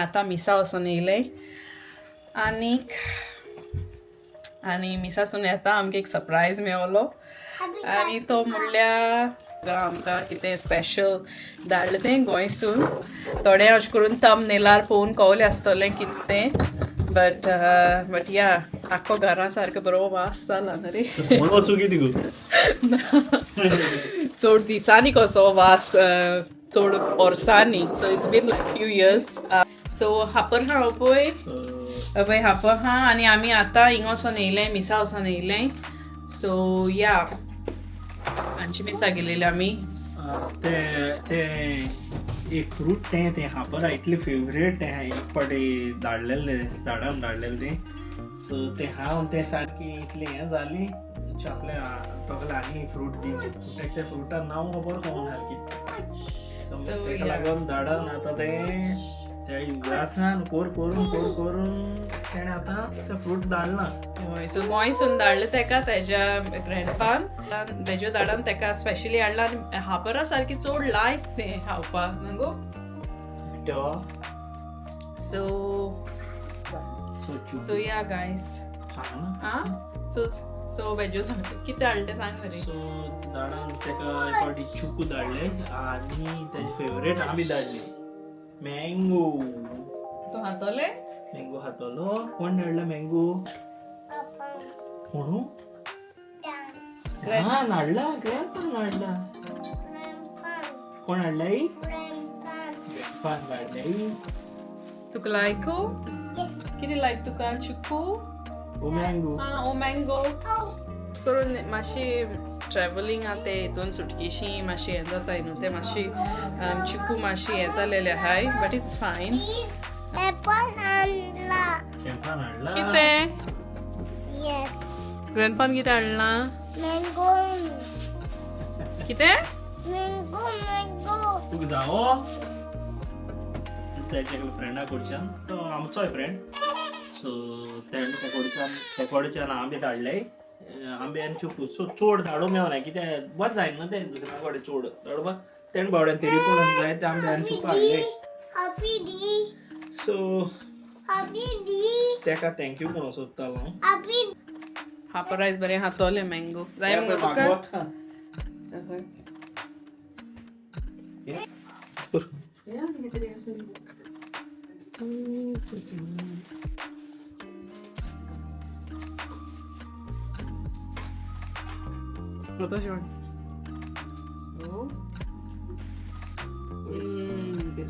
आता मिसा वचून येयले आनी मिसासून येता आमकां एक सरप्रायज मेळ्ळो आनी तो म्हणल्यार आमकां कितें स्पेशल धाडलें तें गोंयसून थोडें अशें करून थंबनेलार पळोवन कळलें आसतलें कितें तें बट या आख्खो घरा सारको बरो वास जाला न्ही रे चड दिसांनी कसो वास चड वर्सांनी so it's been like few years so हापर हा पळय हापर हा आनी आमी आतां हिंगा वचोन येयलें मिसा वचोन येयलें सो या आमची मिसा गेलेली आमी ते एक फ्रूट ते हापर इतले फेवरेट ते एक पाटी धाडलेले झाडान धाडलेले ते सो ते हांव ते सारकी इतले हें जाली आपल्या तकले आनी फ्रूट दी त्या फ्रुटान नांव खबर कोण सारकी तेका लागून झाडान आतां ते ग्लासान कोर करून तेणे आतां ते फ्रूट धाडला हय सो गोंयसून धाडलें तेका तेज्या ग्रँडपान तेज्या झाडान तेका स्पेशली हाडला आनी हापरा सारकी चड लायक तें खावपाक न्हू गो सो या गायज सो वेजो सांगता कितें हाडलें तें सांग मरे सो झाडान तेका एक फावटी चिकू धाडले आनी तेजे फेवरेट आंबे धाडले मँगो तूं हातोले मँगो हातलो कोण धाडला मँगो कोणू हा नाडला ग्रँडपान नाडला कोण हाडला ग्रँडपान धाडले तुका लायक कितें लायक तुका चिकू ओ मँगो ओ मँगो करून मातशी ट्रॅव्हलिंग आहा ते हितून सुटकेशी मातशी हें जाताय न्हू ते मातशी चिकू मातशी हें जालेले आहाय बट इट्स फायन कितें ग्रँडपान कितें हाडला कितें तुका जावो तेच्या फ्रेंडा कडच्यान सो आमचोय फ्रेंड सो ते कडच्यान आंबे धाडले आंबे आनी चिकू सो चड धाडूंक मेळना कित्याक बरें जायना ना ते दुसऱ्या कडेन चड धाडपाक तेणे बावड्यान तरी पूण जाय ते आंबे आनी चिकू हाडले सो तेका थँक्यू म्हणून सोदतालो हापरायज बरें हातोले मँगो जाय म्हणून तुका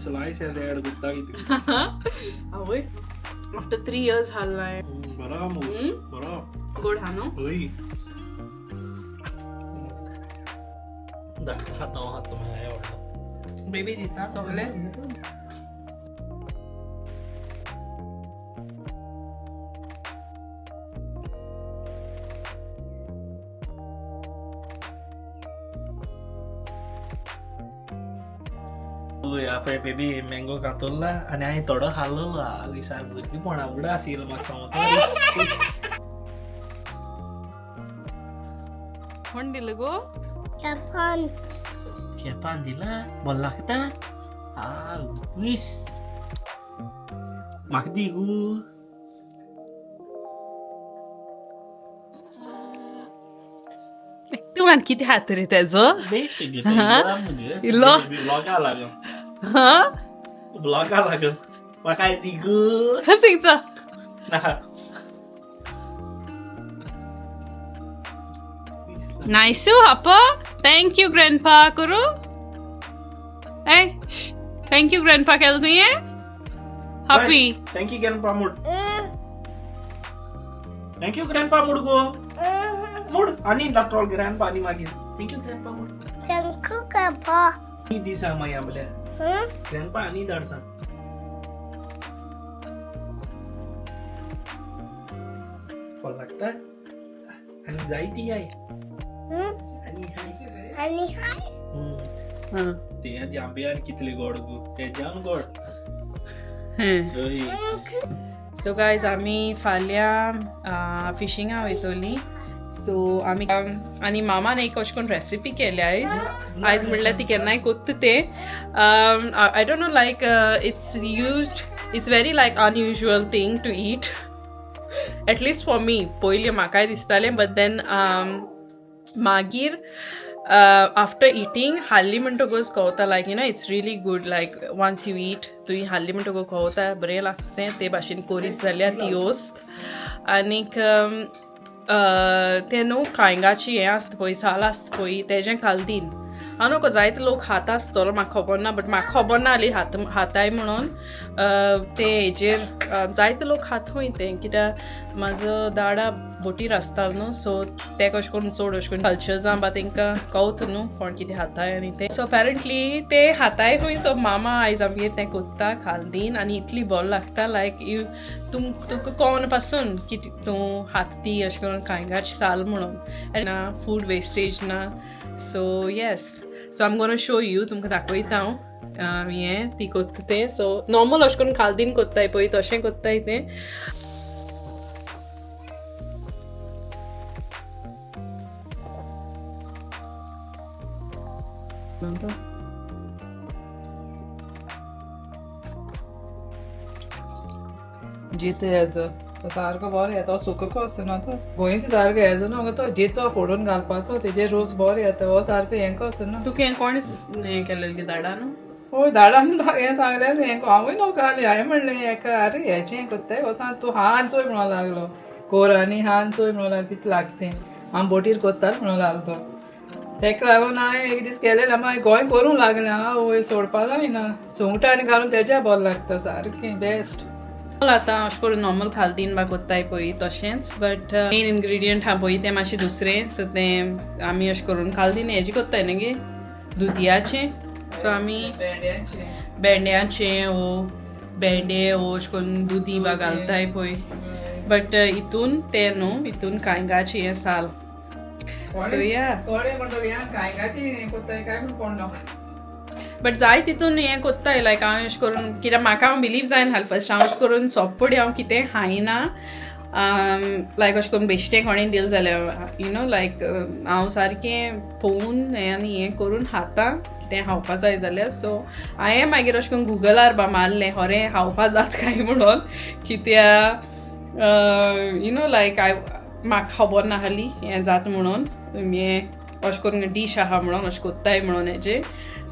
slice as add ಗೊತ್ತಾಗಿತ್ತು आवय आफ्टर 3 years हाललाय बरा बरा गोड हा नो ओय दाखव हात तुम्ही आवडला बेबी दिता सगळे आपले बेबी मँगो कातरला आनी हांवें थोडो खाल्लो विचार भुरगीपणा उडा आशिल्लो म्हाका सांगता कोण दिलं गो केपान दिला बरं लागता विस म्हाका दी गो तू म्हण किती हात रे तेजो इल्लो ब्लॉगा लागून हा ब्लॉगा लागून म्हाका दी गो सिंगचा नाइस हापा थैंक यू ग्रैंडपा करू ए थैंक यू ग्रैंडपा केल तुये हैप्पी थैंक यू ग्रैंडपा मुड थैंक यू ग्रैंडपा मुड गो मुड आणि डॉक्टर ग्रैंडपा आणि मागीर थैंक यू ग्रैंडपा मुड थैंक यू ग्रैंडपा ही दिसा माय आपल्या ग्रैंडपा आणि धाडसा कोण लागता आणि जायती आहे आणि हाय ते जांबियान कितले गोड गो ते जान गोड सो गायज आमी फाल्यां फिशिंगा वयतली सो आमी आनी मामान एक अशें करून रेसिपी केली आयज म्हणल्यार ती केन्नाय कोत्ता ते I don't know like it's used it's very like unusual thing to eat. At least for me, पयलीं म्हाकाय दिसतालें, but then मागीर after eating हाल्ली म्हणटकूच कळटा like you know it's really good like once you eat तुवें हाल्ली म्हणटकूच कळटा बरें लागतें ते भाशेन करीत जाल्यार ती ओस्त. आनीक तें न्हू कांयंगाची हें आसता पळय साल आसता पळय तेजें कालदीन हांव न्हू जायते लोक हात आसतलो म्हाका खबर ना बट म्हाका खबर ना हाली हाताय म्हणून ते हेजेर जायते लोक हातूय तें कित्याक म्हाजो दाडा बोटीर आसतालो न्हू सो ते कशें करून चड अशें करून कल्चर्सां बा तांकां कळटा न्हू कोण कितें हाताय आनी तें सो अपेरंटली ते हाताय खंय सो मामा आयज आमगे तें कोत्ता खालदीन आनी इतली बरें लागता लायक यू तुमकां कळोन पासून की तूं हाती अशें करून कांयंगाची साल म्हणून ना फूड वेस्टेज ना सो येस सो आम गोना शो यू तुमकां दाखयता हांव हें ती कोत्ता तें सो नॉर्मल अशें करून खालदीन कोत्ताय पळय तशें कोत्ताय तें जितो हेजो तो सारको बरो येता सुकको असो ना तो गोंयचो सारको हेजो न्हू तो जितो फोडून घालपाचो तेजेर रोज बरो येता हो सारको हें कसो ना तुका हें कोण हें केलेलें दाडा न्हू हय दाडान हें सांगलें हें हांवूय नोका हांवें म्हणलें हेका अरे हेचें हें कोत्ताय हो सांग तूं हान चोय म्हणून लागलो कोरांनी हान चोय म्हणून लागलो कितें लागतें हांव बोटीर कोत्तालो म्हणून लागलो तो तेका लागून हांवें एक दीस केलें मागीर गोंय करूंक लागलें हांव वय सोडपा जायना सुंगटां आनी घालून तेज्या बरें लागता सारकें बेस्ट आतां अशें करून नॉर्मल खालदीन बा कोत्ताय पळय तशेंच बट मेन इनग्रिडियंट आहा पळय तें मातशें दुसरें सो तें आमी अशें करून खालदीन हेजें कोत्ताय न्ही गे दुदयाचें सो आमी भेंड्याचें वो भेंडे वो अशें करून दुदी बा घालताय पळय बट हितून तें न्हू हितून कांयंगाचें हें साल सो या बट जाय तितून हें कोत्ताय लायक हांव अशें करून कित्याक म्हाका हांव बिलीव जायना फर्स्ट हांव अशें करून सोप्पडी हांव कितें खायना लायक अशें करून बेश्टें कोणें दिलें जाल्यार यू नो लायक हांव सारकें पळोवन हें आनी हें करून खाता कितें खावपा जाय जाल्यार सो हांवें मागीर अशें करून गुगलार बा मारलें खरें खावपा जाता काय म्हणून कित्याक यू नो लायक म्हाका खबर ना हाली हें जाता म्हणून हें अशें करून डीश आहा म्हणून अशें कोत्ताय म्हणून हेजें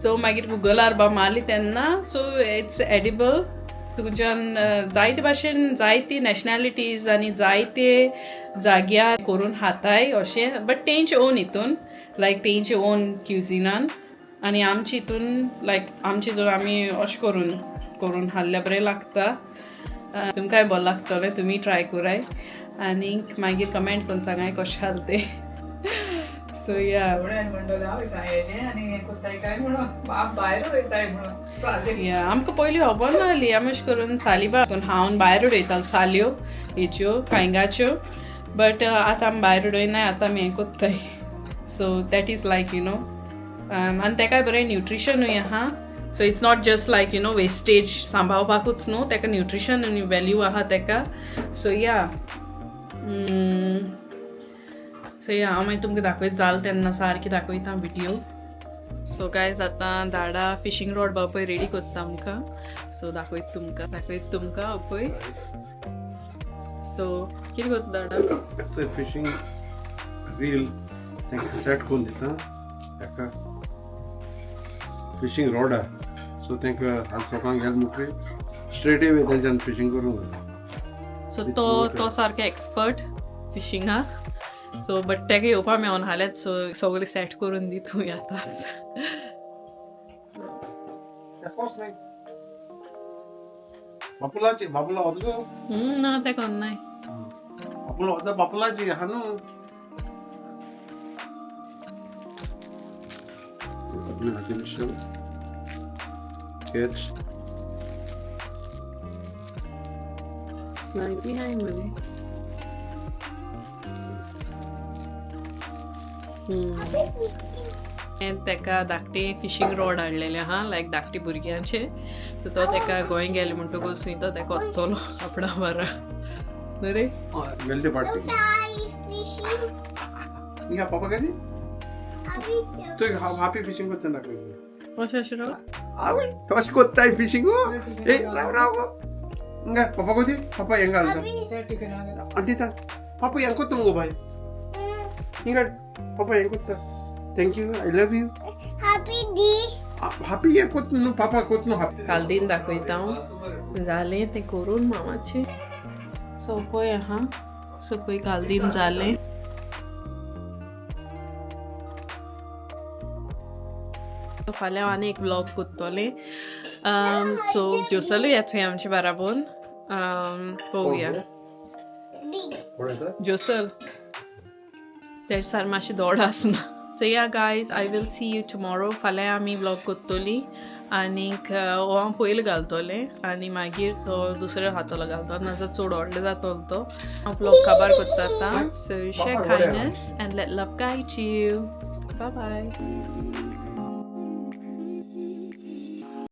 सो मागीर गुगलार बा मारली तेन्ना सो इट्स एडिबल तुज्यान जायते भाशेन जायती नॅशनॅलिटीज आनी जायते जाग्यार करून खाताय अशें बट तेंचे ओन हितून लायक तेंचे ओन क्युजिनान आनी आमचे हितून लायक आमचे जर आमी अशें करून हाडल्यार बरें लागता तुमकांय बरें लागतलें तुमी ट्राय कराय आनीक मागीर कमेंट करून सांगाय कशें जालें तें सो या आमकां पयलीं खबर नाहली आमी अशें करून सालिबा हांव भायर उडयतालो साल्यो हेच्यो कांयंगाच्यो बट आतां आमी भायर उडयनाय आतां आमी हें कोत्ताय so that is like you know आनी तेका बरें न्युट्रिशनूय आहा so it's not just like you know wastage सांबाळपाकूच न्हू तेका न्युट्रिशन आनी वेल्यू आहा तेका सो या सो या हांव मागीर तुमकां दाखयत जाल तेन्ना सारकी दाखयता व्हिडियो सो गायज आतां दाडा फिशींग रॉड बा पळय रेडी कोत्ता आमकां सो दाखयत तुमकां पळय सो कितें कोत्ता दाडा फिशींग रील तांकां सेट करून दिता ताका फिशींग रॉड आहा सो तांकां आज सकाळीं गेले म्हणटकीर स्ट्रेट अवे तेंच्यान फिशींग करूंक जाय सो तो सारको एक्सपर्ट फिशिंगाक सो बट तेका येवपा मेळोन हाल्यात सो सगळें सेट करून दी तूं आतांच बापुला वचो ना तेका कोन्नाय बापुला वचो बापुलाची आहा न्हू catch right behind me. तेका धाकटे फिशींग रॉड हाडलेले आहा लायक धाकटी भुरग्यांचे सो तो तेका गोंय गेले म्हणटकूच तो तेका वतलो आपणा बारा न्हू रे वेलते पार्टी या पापा कधी तू हापी फिशिंग करता दाखव अशें अशें राव आवय तोश कोत्ताय फिशिंग ए राव राव इंगा पापा को दे पापा हेंग घालता आंटी सांग पापा हेंग कोत्ता मुगो बाय इंगा पापा हेंग कोत्ता thank you I love you Happy D. Happy हें कोत न्हू पापा कोत न्हू हॅपी कालदीन दाखयता हांव जालें तें करून मामाचें सो पळय आहा सो पळय कालदीन जालें फाल्यां आनी एक व्लॉग कोत्तोलें सो जोसलूय येतोय आमचे बाराबोन पळोवया जोसल तेज सार मातशें दोड आसना सो या guys I will see you tomorrow फाल्यां आमी व्लॉग कोत्तोली आनीक हो हांव पयलीं घालतलें आनी मागीर तो दुसरो हातोलो घालतो नाजाल्यार चड व्हडलो जातलो तो हांव व्लॉग काबार कोत्ता आतां so share kindness and let love guide you bye bye